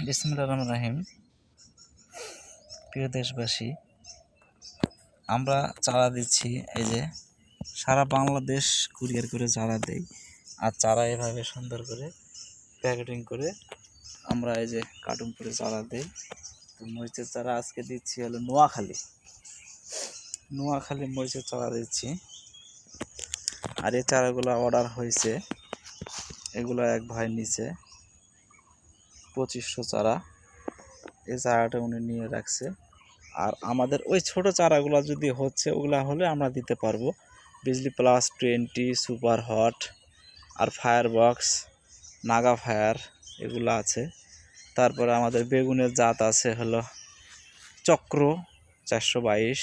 বিসমিল্লাহির রহমানির রহিম। প্রিয় দেশবাসী, আমরা চারা দিচ্ছি, এই যে সারা বাংলাদেশ কুরিয়ার করে চারা দেই। আর চারা এভাবে সুন্দর করে প্যাকেটিং করে আমরা এই যে কার্টুন করে চারা দেই। তো মরিচের চারা আজকে দিচ্ছি হলো নোয়াখালী মরিচের চারা দিচ্ছি। আর এই চারাগুলো অর্ডার হয়েছে, এগুলো এক ভাই নিচে 2500 চারা। এই চারাটা উনি নিয়ে রাখছে। আর আমাদের ওই ছোট চারাগুলো যদি হচ্ছে, ওগুলা হলে আমরা দিতে পারবো। বিজলি প্লাস 20, সুপার হট, আর ফায়ার বক্স, নাগা ফায়ার, এগুলো আছে। তারপরে আমাদের বেগুনের জাত আছে হলো চক্র 422,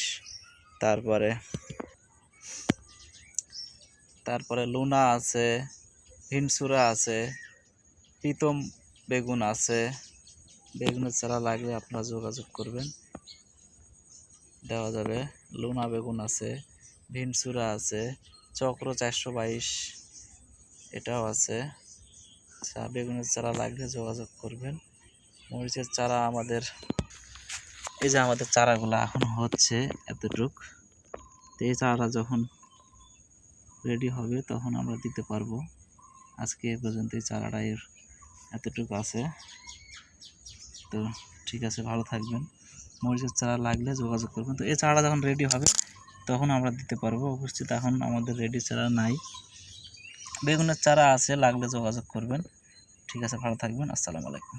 তারপরে লুনা আছে, ভিনসুরা আছে, প্রীতম বেগুন আছে। বেগুনের চারা লাগলে আপনারা যোগাযোগ করবেন, দেওয়া যাবে। লুনা বেগুন আছে, ভিনসুরা আছে, চক্র 422 এটাও আছে। বেগুনের চারা লাগলে যোগাযোগ করবেন। মরিচের চারা আমাদের এই যে আমাদের চারাগুলো এখন হচ্ছে এতটুক। তো এই চারাটা যখন রেডি হবে তখন আমরা দিতে পারবো। আজকে এ পর্যন্ত এই চারাটা এতটুকু আছে। তো ঠিক আছে, ভালো থাকবেন। মরিচের চারা লাগলে যোগাযোগ করবেন। তো এই চারাটা যখন রেডি হবে তখন আমরা দিতে পারবো। অবশ্যই এখন আমাদের রেডি চারা নাই। বেগুনের চারা আছে, লাগলে যোগাযোগ করবেন। ঠিক আছে, ভালো থাকবেন। আসসালামু আলাইকুম।